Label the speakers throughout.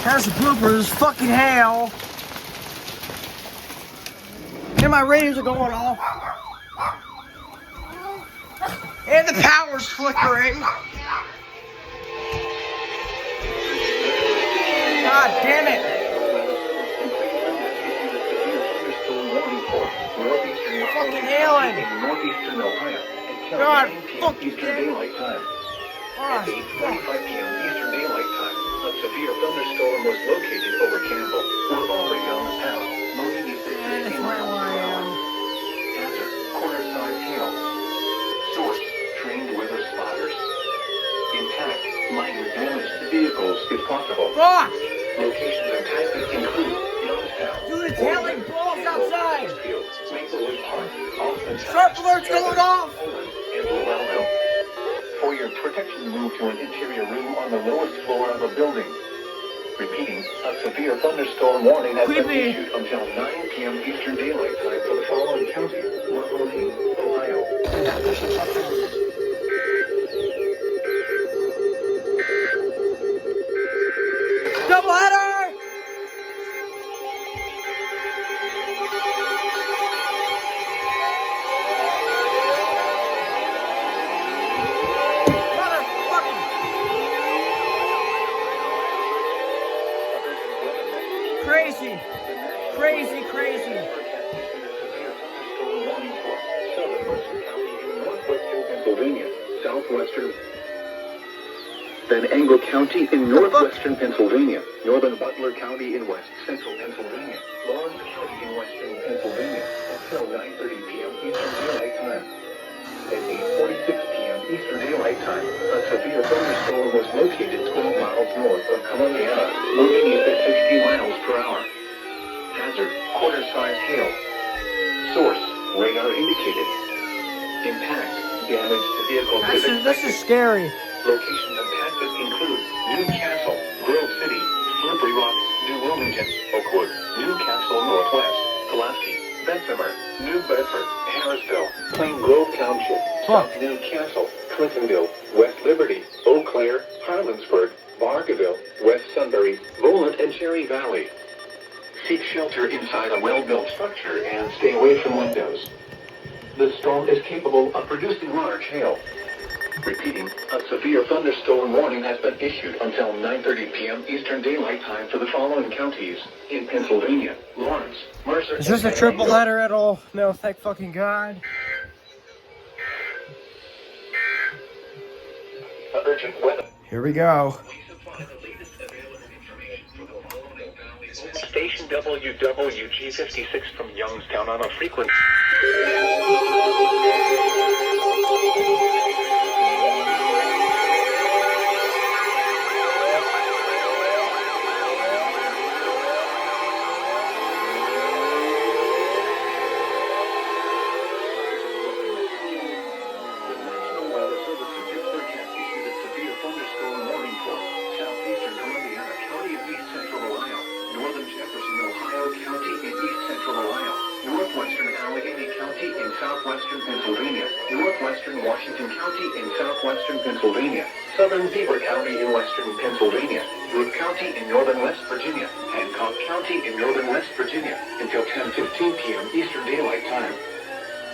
Speaker 1: How's the bloopers? Fucking hell. And my radios are going off. And the power's flickering. God damn it. Fucking hailing.
Speaker 2: Northeastern Ohio.
Speaker 1: God fucking
Speaker 2: Eastern Daylight Time. At 8:45 p.m. Eastern Daylight Time, a severe thunderstorm was located over Campbell. We're already on the path. Moving east at 60 miles per hour. Hazard, quarter-size hail. Source, trained weather spotters. Intact, minor damage to vehicles if possible.
Speaker 1: Fuck!
Speaker 2: Locations impacted include Youngstown.
Speaker 1: Dude, it's hailing balls outside!
Speaker 2: Maplewood Park, Austin,
Speaker 1: Sharp alert's going off!
Speaker 2: and Lualdo. For your protection, move to an interior room on the lowest floor of a building. Repeating, a severe thunderstorm warning has been issued until 9 p.m. Eastern Daylight Time for the following counties: Mahoney, Ohio.
Speaker 1: Double header! Crazy. Crazy, crazy.
Speaker 2: Pennsylvania, southwestern. Then Angle County in northwestern Pennsylvania, northern Butler County in west central Pennsylvania, Lawrence County in western Pennsylvania, until 9:30 p.m. Eastern Daylight Time. At 8:46 p.m. Eastern Daylight Time, a severe thunderstorm was located 12 miles north of Columbiana, moving east at 60 miles per hour. Hazard, quarter-size hail. Source, radar indicated. Impact, damage to vehicles.
Speaker 1: This is scary.
Speaker 2: Locations impacted include Newcastle, Grove City, Slippery Rocks, New Wilmington, Oakwood, Newcastle Northwest, Pulaski, Bessemer, New Bedford, Harrisville, Plain Grove Township, South Newcastle, Clintonville, West Liberty, Eau Claire, Harlansburg, Barkerville, West Sunbury, Volant, and Cherry Valley. Seek shelter inside a well-built structure and stay away from windows. The storm is capable of producing large hail. Repeating, a severe thunderstorm warning has been issued until 9:30 p.m. Eastern Daylight Time for the following counties in Pennsylvania: Lawrence, Mercer.
Speaker 1: Is this a triple header at all? No, thank fucking God.
Speaker 2: Urgent weather.
Speaker 1: Here we go.
Speaker 2: Station WWG56 from Youngstown on a frequency. Southwestern Pennsylvania, northwestern Washington County in southwestern Pennsylvania, southern Beaver County in western Pennsylvania, Wood County in northern West Virginia, Hancock County in northern West Virginia until 10:15 p.m. Eastern Daylight Time.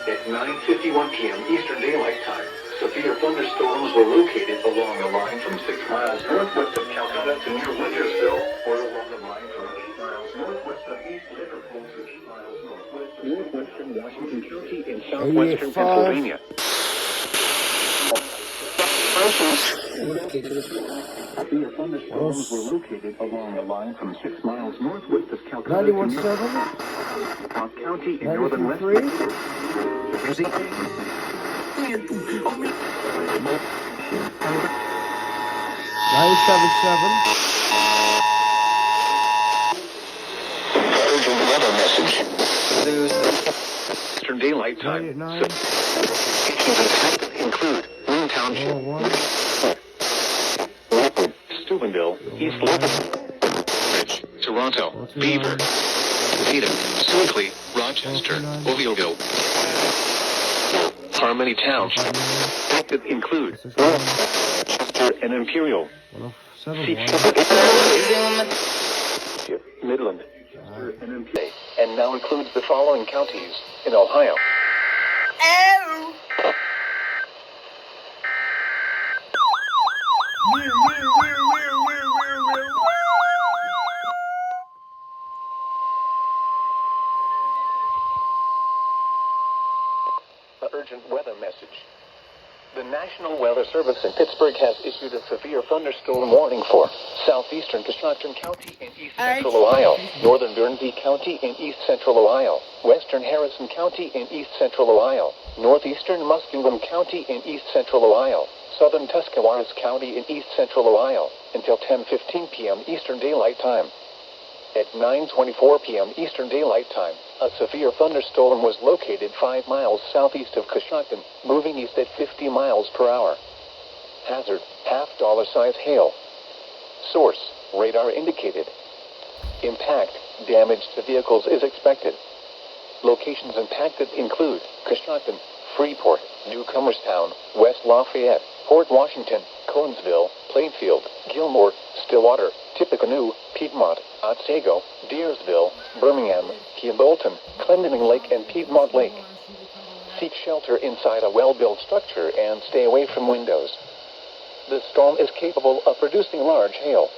Speaker 2: At 9:51 p.m. Eastern Daylight Time, severe thunderstorms were located along a line from 6 miles northwest of Calcutta to near Wintersville, or along a line from 8 miles northwest of East Liverpool to 8 miles northwest of northwestern Washington County in southwestern Pennsylvania. Severe thunderstorms were located along a line from 6 miles northwest of Calcutta to
Speaker 1: 91.7.
Speaker 2: Hancock County in northern West Virginia.
Speaker 1: 97.7.
Speaker 2: Urgent weather message. Eastern Daylight Time. Include Moon Township, Steubenville, East Liverpool, Toronto, Beaver, Needham, Sewickley, Rochester, Ovieville, Harmony Township. Include and Imperial.
Speaker 1: 107.1.
Speaker 2: Midland. And now includes the following counties in Ohio. The urgent weather message. The National Weather Service in Pittsburgh has issued a severe thunderstorm warning for southeastern Coshocton County and east central Ohio, northern Guernsey County and east central Ohio, western Harrison County and east central Ohio, northeastern Muskingum County and east central Ohio, southern Tuscarawas County and east central Ohio, until 10:15 p.m. Eastern Daylight Time. At 9:24 p.m. Eastern Daylight Time, a severe thunderstorm was located 5 miles southeast of Coshocton, moving east at 50 miles per hour. Hazard, $half-size hail. Source, radar indicated. Impact, damage to vehicles is expected. Locations impacted include Coshocton, Freeport, Newcomerstown, West Lafayette, Port Washington, Conesville, Plainfield, Gilmore, Stillwater, Tippecanoe, Piedmont, Otsego, Deersville, Birmingham, Bolton, Clendening Lake, and Piedmont Lake. Seek shelter inside a well-built structure and stay away from windows. This storm is capable of producing large hail.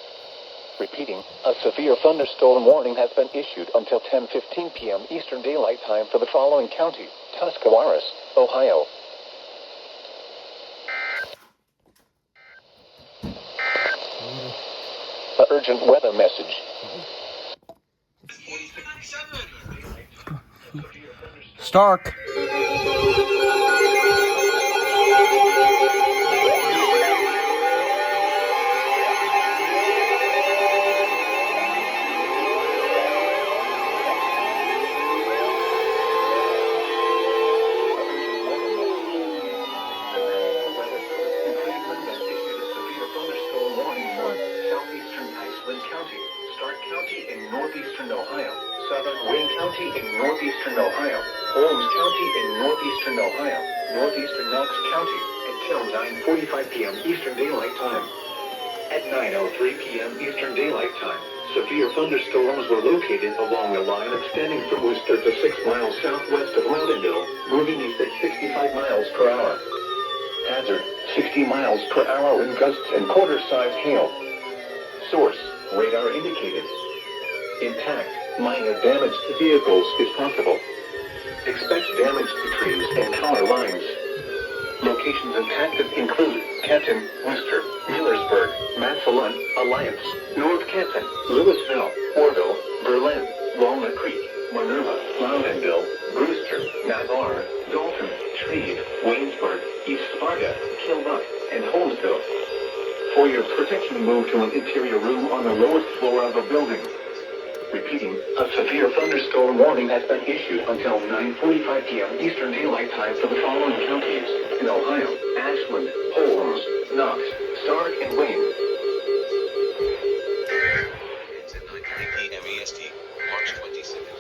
Speaker 2: Repeating, a severe thunderstorm warning has been issued until 10:15 p.m. Eastern Daylight Time for the following counties: Tuscarawas, Ohio. The urgent weather message.
Speaker 1: Stark.
Speaker 2: Northeastern Ohio, southern Wayne County in northeastern Ohio, Holmes County in northeastern Ohio, northeastern Knox County, until 9:45 p.m. Eastern Daylight Time. At 9:03 p.m. Eastern Daylight Time, severe thunderstorms were located along a line extending from Worcester to 6 miles southwest of Loudonville, moving east at 65 miles per hour. Hazard, 60 miles per hour wind gusts and quarter-size hail. Source, radar indicated. Impact, minor damage to vehicles is possible. Expect damage to trees and power lines. Locations impacted include Canton, Worcester, Millersburg, Massillon, Alliance, North Canton, Louisville, Orville, Berlin, Walnut Creek, Minerva, Loudonville, Brewster, Navarre, Dalton, Shreve, Waynesburg, East Sparta, Kilbuck, and Holmesville. For your protection, move to an interior room on the lowest floor of a building. Repeating, a severe thunderstorm warning has been issued until 9:45 p.m. Eastern Daylight Time for the following counties in Ohio: Ashland, Holmes, Knox, Stark, and Wayne.
Speaker 3: It's at 9:30 p.m. EST, March 22nd.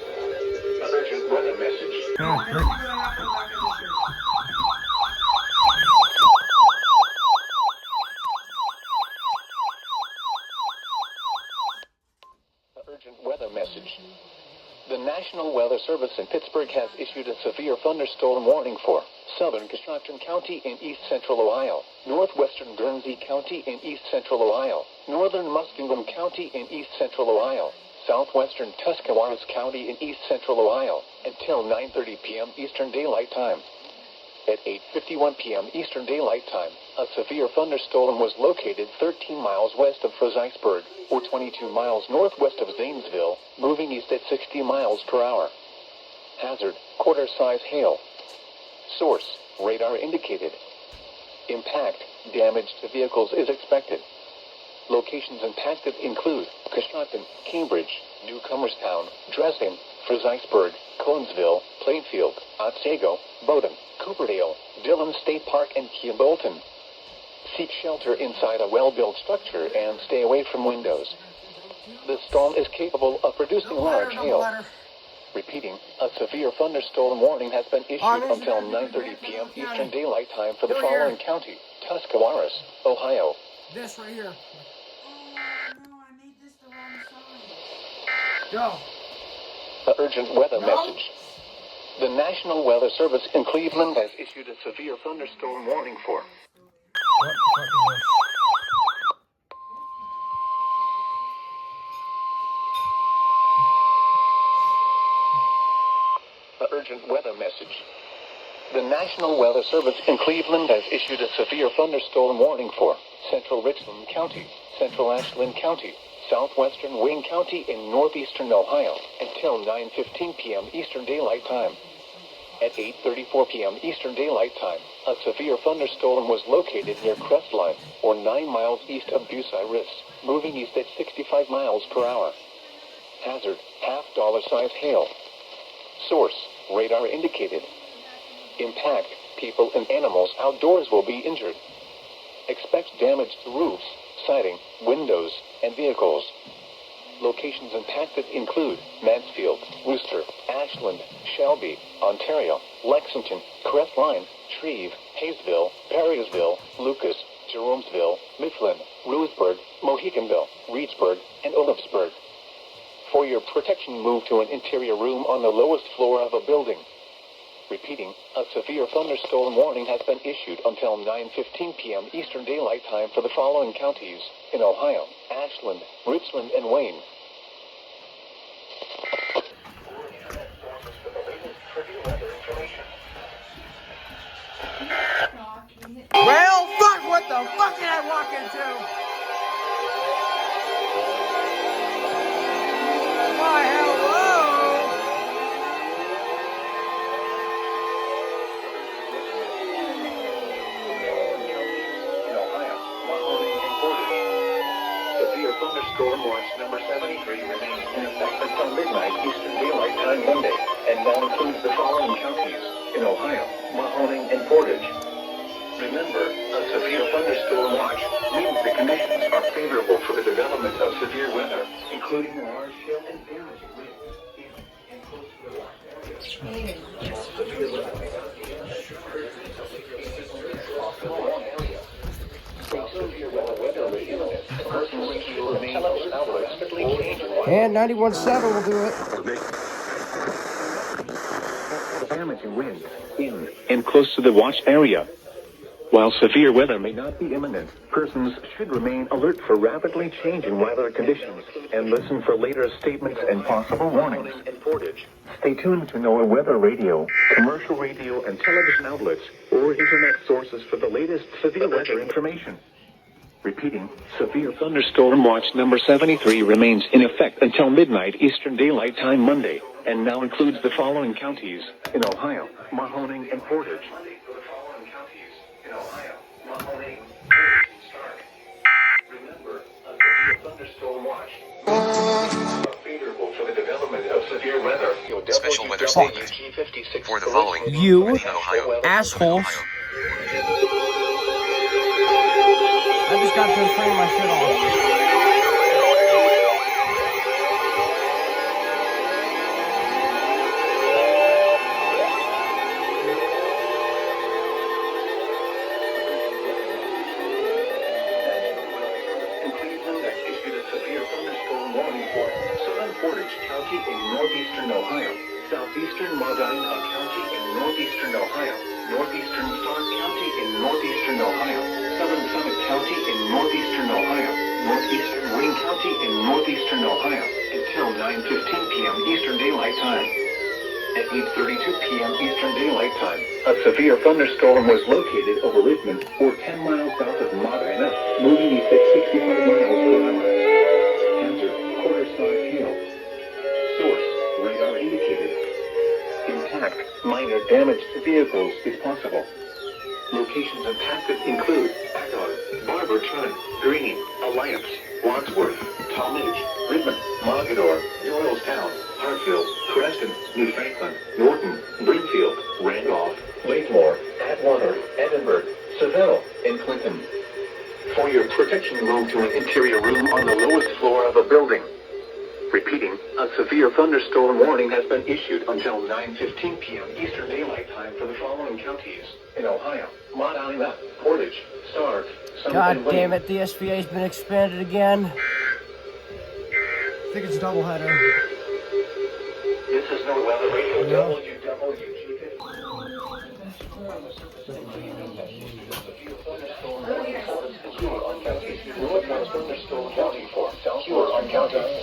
Speaker 2: Urgent weather message. Urgent weather message. The National Weather Service in Pittsburgh has issued a severe thunderstorm warning for southern Coshocton County and east central Ohio, northwestern Guernsey County and east central Ohio, northern Muskingum County and east central Ohio, southwestern Tuscarawas County and east central Ohio, until 9:30 p.m. Eastern Daylight Time. At 8:51 p.m. Eastern Daylight Time, a severe thunderstorm was located 13 miles west of Fredericksburg, or 22 miles northwest of Zanesville, moving east at 60 miles per hour. Hazard, quarter-size hail. Source, radar indicated. Impact, damage to vehicles is expected. Locations impacted include Coshocton, Cambridge, Newcomerstown, Dresden, Fredericksburg, Conesville, Plainfield, Otsego, Bowdoin, Cooperdale, Dillon State Park, and Bolton. Seek shelter inside a well-built structure and stay away from windows. This storm is capable of producing large hail. Repeating, a severe thunderstorm warning has been issued until 9:30 p.m. Eastern Daylight Time for the following county: Tuscarawas, Ohio,
Speaker 1: This right here.
Speaker 4: Oh, no, I made this the wrong size.
Speaker 1: Go.
Speaker 2: Urgent weather message. The National Weather Service in Cleveland has issued a severe thunderstorm warning for
Speaker 1: What the fuck is this?
Speaker 2: urgent weather message. The National Weather Service in Cleveland has issued a severe thunderstorm warning for central Richland County, central Ashland County, southwestern Wayne County in northeastern Ohio until 9:15 p.m. Eastern Daylight Time. At 8:34 p.m. Eastern Daylight Time, a severe thunderstorm was located near Crestline, or 9 miles east of Bucyrus, moving east at 65 miles per hour. Hazard, $half-size hail. Source, radar indicated. Impact, people and animals outdoors will be injured. Expect damage to roofs, siding, windows, and vehicles. Locations impacted include Mansfield, Worcester, Ashland, Shelby, Ontario, Lexington, Crestline, Shreve, Hayesville, Perrysville, Lucas, Jeromesville, Mifflin, Roseburg, Mohicanville, Reedsburg, and Olafsburg. For your protection, move to an interior room on the lowest floor of a building. Repeating, a severe thunderstorm warning has been issued until 9:15 p.m. Eastern Daylight Time for the following counties in Ohio: Ashland, Richland, and Wayne.
Speaker 1: Well, fuck, what the fuck did I walk into? Why, hello?
Speaker 2: Severe thunderstorm watch number 73 remains in effect until midnight Eastern Daylight Time Monday, and that includes the following counties in Ohio: Mahoning and Portage. Remember, a severe thunderstorm watch means the conditions are favorable for the development of severe weather, including large hail and damaging winds in and close to the watch area. Severe weather may not be imminent.
Speaker 1: And 91.7 will do it.
Speaker 2: Damaging winds in and close to the watch area. While severe weather may not be imminent, persons should remain alert for rapidly changing weather conditions and listen for later statements and possible warnings. Stay tuned to NOAA weather radio, commercial radio and television outlets, or internet sources for the latest severe weather information. Repeating, severe thunderstorm watch number 73 remains in effect until midnight Eastern Daylight Time Monday, and now includes the following counties in Ohio: Mahoning and Portage. Remember, a severe thunderstorm watch are favorable for the development of severe weather.
Speaker 3: Special weather statement for the following
Speaker 1: You
Speaker 3: in Ohio.
Speaker 1: assholes. I just got to turn my shit off.
Speaker 2: Portage County in northeastern Ohio, southeastern Medina County in northeastern Ohio, northeastern Stark County in northeastern Ohio, southern Summit County in northeastern Ohio, northeastern Wayne County in northeastern Ohio, until 9:15 p.m. Eastern Daylight Time. At 8:32 p.m. Eastern Daylight Time, a severe thunderstorm was located over Richmond, or 10 miles south of Medina, moving east at 65 miles per hour. Hazard, quarter-size hail. Source, radar indicated. Impact, minor damage to vehicles is possible. Locations impacted include Packard, Barberton, Green, Alliance, Wadsworth, Talmadge, Richmond, Mogador, Doylestown, Hartfield, Creston, New Franklin, Norton, Brimfield, Randolph, Lakemore, Atwater, Edinburgh, Seville, and Clinton. For your protection, move to an interior room on the lowest floor of a building. Repeating, A severe thunderstorm warning has been issued until 9:15 p.m. Eastern Daylight Time for the following counties in Ohio: Medina, Portage, Stark, Summit,
Speaker 1: God
Speaker 2: and
Speaker 1: damn
Speaker 2: Wayne.
Speaker 1: it, the SVA's been expanded again.
Speaker 5: I think it's a doubleheader.
Speaker 2: This is NOAA Radio
Speaker 5: Yeah.
Speaker 2: WWGP.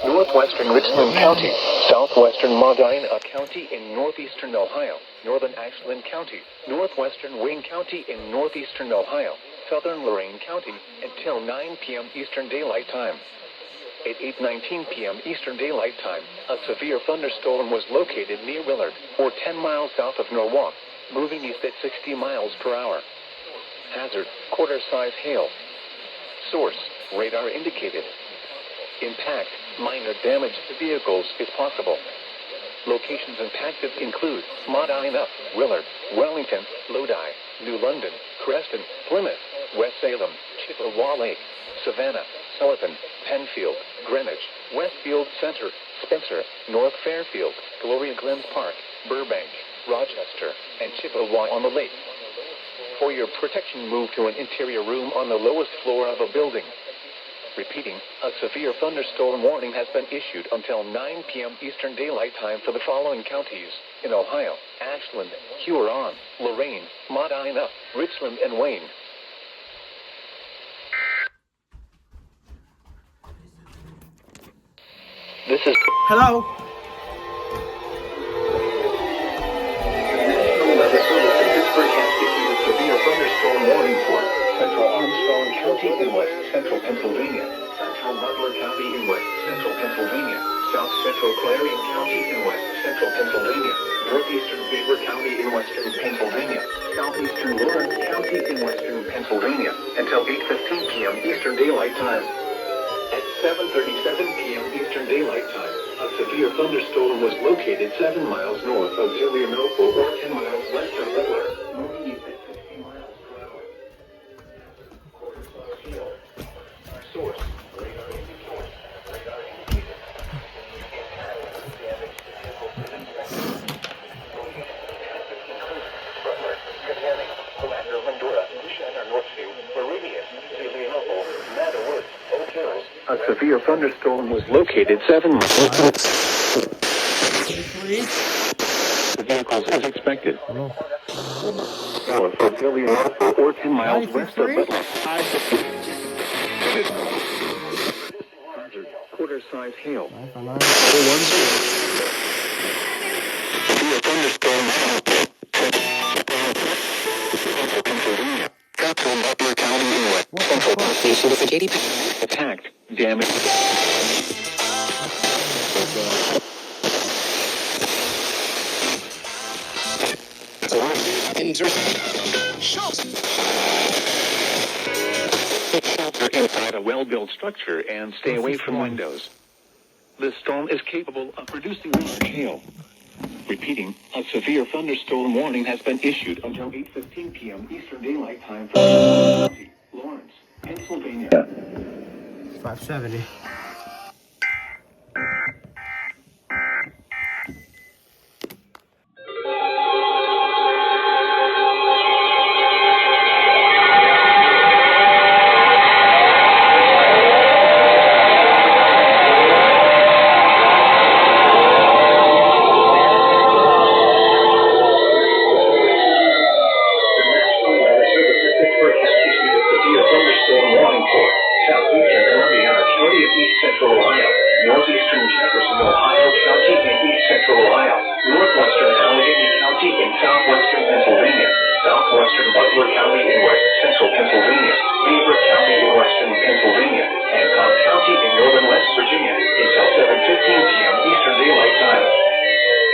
Speaker 2: Northwestern Richland County, southwestern Medina County in northeastern Ohio, northern Ashland County, northwestern Wayne County in northeastern Ohio, southern Lorain County until 9 p.m. Eastern Daylight Time. At 8:19 p.m. Eastern Daylight Time, a severe thunderstorm was located near Willard, or 10 miles south of Norwalk, moving east at 60 miles per hour. Hazard, quarter-size hail. Source, radar indicated. Impact, minor damage to vehicles is possible. Locations impacted include Medina, Willard, Wellington, Lodi, New London, Creston, Plymouth, West Salem, Chippewa Lake, Savannah, Sullivan, Penfield, Greenwich, Westfield Center, Spencer, North Fairfield, Gloria Glenns Park, Burbank, Rochester, and Chippewa on the Lake. For your protection, move to an interior room on the lowest floor of a building. Repeating, a severe thunderstorm warning has been issued until 9 p.m. Eastern Daylight Time for the following counties in Ohio: Ashland, Huron, Lorain, Medina, Richland, and Wayne. This is
Speaker 1: Hello?
Speaker 2: National Weather Service in Pittsburgh has issued a severe thunderstorm warning for central Armstrong County in west central Pennsylvania, central Butler County in west central Pennsylvania, south central Clarion County in west central Pennsylvania, northeastern Beaver County in western Pennsylvania, southeastern Lawrence County in western Pennsylvania, until 8:15 p.m. Eastern Daylight Time. At 7:37 p.m. Eastern Daylight Time, a severe thunderstorm was located 7 miles north of Zelienople or 10 miles west of Butler, moving east at 60 miles per hour. Quarter-size hail. Source, radar indicated. Radar indicated. Damage to vehicles is expected. Locations impacted include Butler, Connery, Palander, Medora, Shannon, Northview, Meridian, Zelienople, Meadow Woods, Oak Hills. A severe thunderstorm was located 7 miles north. The vehicles as expected. North of Zelienople or 10 miles west of Butler. Quarter-size hail. Severe thunderstorm Pennsylvania. Central Butler County in west central Pennsylvania. Attacked, damaged. Shelter inside a well-built structure and stay away from windows. This storm is capable of producing large hail. Repeating, a severe thunderstorm warning has been issued until 8:15 p.m. Eastern Daylight Time for Lawrence, Pennsylvania.
Speaker 1: 570.
Speaker 2: Southwestern Butler County in west central Pennsylvania, Beaver County in western Pennsylvania, and Cobb County in northern West Virginia until 7:15 p.m. Eastern Daylight Time.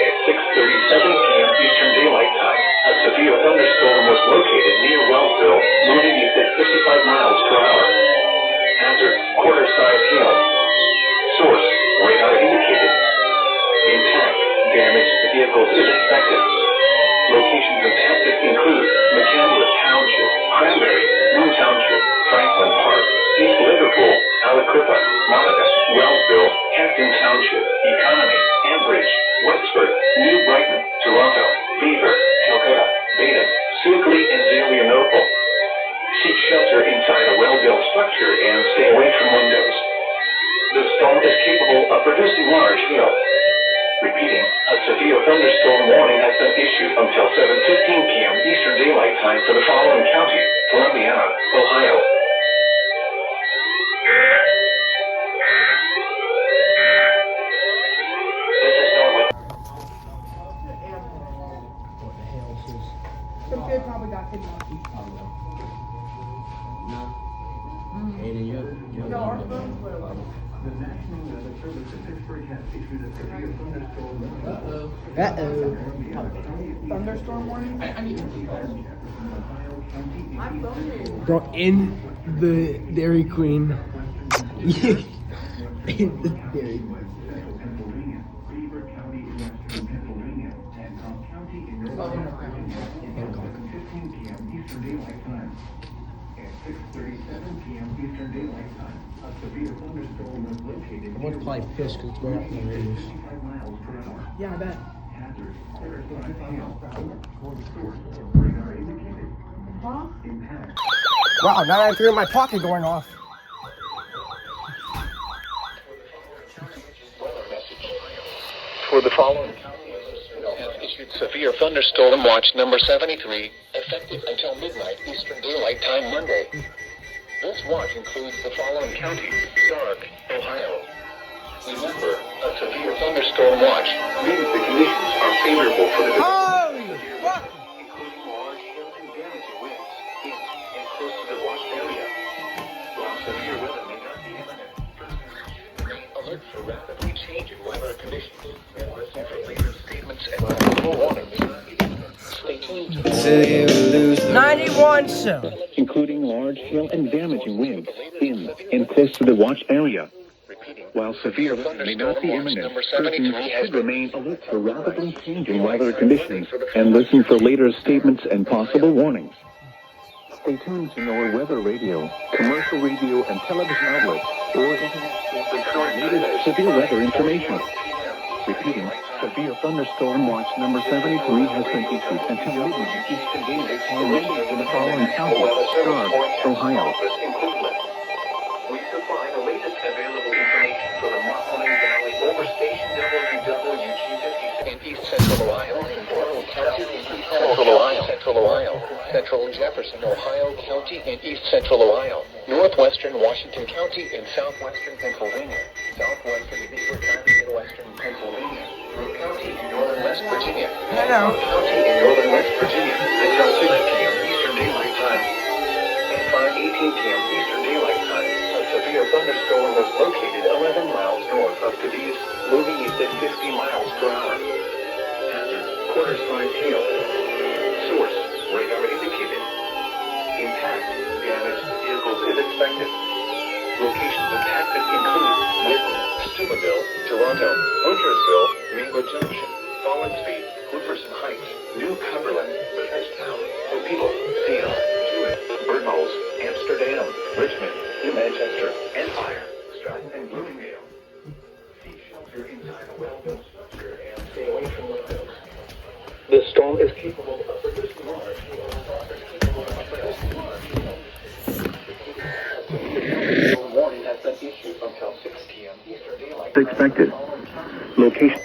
Speaker 2: At 6:37 p.m. Eastern Daylight Time, a severe thunderstorm was located near Wellsville, moving east at 55 miles per hour. Hazard, quarter-size hail. Source, radar indicated. Impact, damage to vehicles is expected. Locations impacted include McCandless Township, Cranberry, Moon Township, Franklin Park, East Liverpool, Aliquippa, Monica, Wellsville, Hampton Township, Economy, well-built structure and stay away from windows. The storm is capable of producing large hail. Repeating, a severe thunderstorm warning has been issued until 7:15 p.m. Eastern Daylight Time for the following counties: Columbiana, Ohio. This is Norwood.
Speaker 5: What the hell is this?
Speaker 1: Some kid probably got kidnapped.
Speaker 5: Hey, did you?
Speaker 1: No, our phones were.
Speaker 2: The National Weather Service in Pittsburgh has issued a severe thunderstorm warning.
Speaker 1: Thunderstorm warning? I need to see this. My phone is.
Speaker 5: Bro, in the Dairy Queen. In the Dairy Queen.
Speaker 2: Pennsylvania, Beaver County in western Pennsylvania, Hancock County in northern Virginia,
Speaker 5: Hancock.
Speaker 2: 15 p.m. Eastern Daylight Time. At 6:37 p.m. Eastern Daylight Time, a severe thunderstorm was located.
Speaker 5: Someone's probably pissed because it's going up in the radius.
Speaker 2: 55 miles per hour.
Speaker 5: Yeah, I bet.
Speaker 2: Hazard, terrifying hail. Source, radar indicated.
Speaker 1: Huh?
Speaker 2: Impact.
Speaker 1: Wow, now I have to hear my pocket going off.
Speaker 2: For the following have issued severe thunderstorm watch number 73, effective until midnight Eastern Daylight Time Monday. This watch includes the following counties: Stark, Ohio. Remember, a severe thunderstorm watch means the conditions are favorable for the
Speaker 1: Holy fuck!
Speaker 2: including large hail and damaging winds in and close to the watch area. While severe weather may not be imminent, remain alert for rapidly changing weather conditions and listen for later statements and possible warnings. Stay tuned to
Speaker 1: 91 cents.
Speaker 2: including large hail and damaging winds in and close to the watch area. While severe weather may not be imminent, persons should remain alert for rapidly changing weather conditions and listen for later statements and possible warnings. Stay tuned to NOAA Weather Radio, commercial radio and television outlets, or internet for latest severe weather information. Repeating, severe thunderstorm watch number 73 has been issued until midnight Eastern Daylight Time Monday for the following counties: Stark, Ohio. We supply the latest available information for the Mahoning Valley over station WWG56 in East Central Ohio, Central County in East Central Ohio, Central Jefferson, Ohio County in East Central Ohio, Northwestern Washington County in Southwestern Pennsylvania, Southwestern Beaver County in Western Pennsylvania, Root County in Northern West Virginia,
Speaker 1: Hello.
Speaker 2: County in Northern West Virginia until 6 p.m. Eastern Daylight Time. At 5:18 p.m. Eastern Daylight Time, a severe thunderstorm was located 11 miles north of Cadiz, moving east at 50 miles per hour. Hazard, quarter-size hail. Source, radar indicated. Impact, damaged vehicles is expected. Locations impacted include Whitton, Steubenville, Toronto, Wintersville, Mingo Junction, Fallensby, Hooperson Heights, New Cumberland, Frenchtown, Opelika, Seattle, Jewett, Burnmose, Amsterdam, Richmond, New Manchester, Empire, Stratton, and Bloomingdale. Seek shelter inside a well-built structure and stay away from windows. The storm is capable of producing large hail. The warning has been issued until 6 p.m. Eastern Daylight Time. Expected. Location.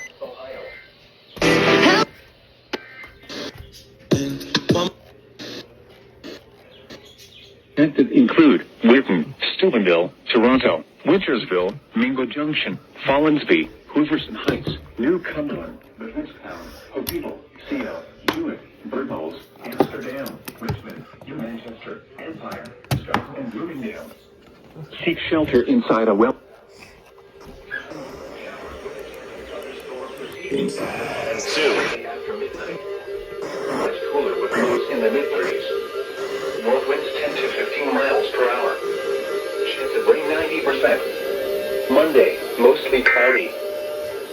Speaker 2: Affected include Whitton, Steubenville, Toronto, Wintersville, Mingo Junction, Fallensby, Hooverson Heights, New Cumberland, Frenchtown, Opelika, Seattle, Jewett, Burnmose, Amsterdam, Richmond, New Manchester, Empire, Stratton, and Bloomingdale. Seek shelter inside a well. After midnight. Much cooler with lows in the mid-30s. North winds 10 to 15 miles per hour. Chance of rain 90%. Monday, mostly cloudy.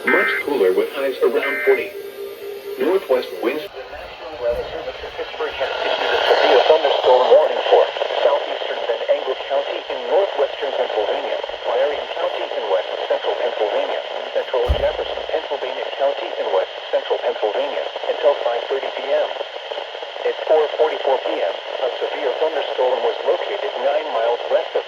Speaker 2: Much cooler with highs around 40. Northwest winds. The National Weather Service in Pittsburgh has issued a severe thunderstorm warning for southeastern Van Angle County in northwestern Pennsylvania, Clarion County in west central Pennsylvania, central Jefferson, Pennsylvania County in west central Pennsylvania until 5:30 p.m. At 4:44 p.m., a severe thunderstorm was located 9 miles west of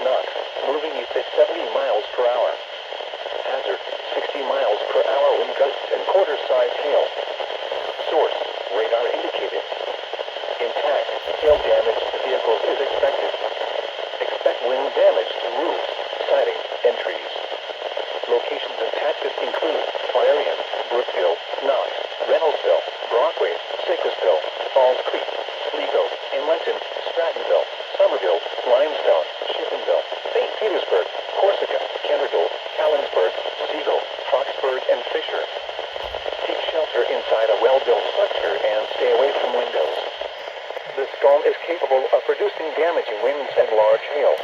Speaker 2: Linton, Strattonville, Somerville, Limestone, Shippenville, St. Petersburg, Corsica, Kenterdall, Helensburgh, Siegel, Foxburg, and Fisher. Seek shelter inside a well-built structure and stay away from windows. The storm is capable of producing damaging winds and large hail.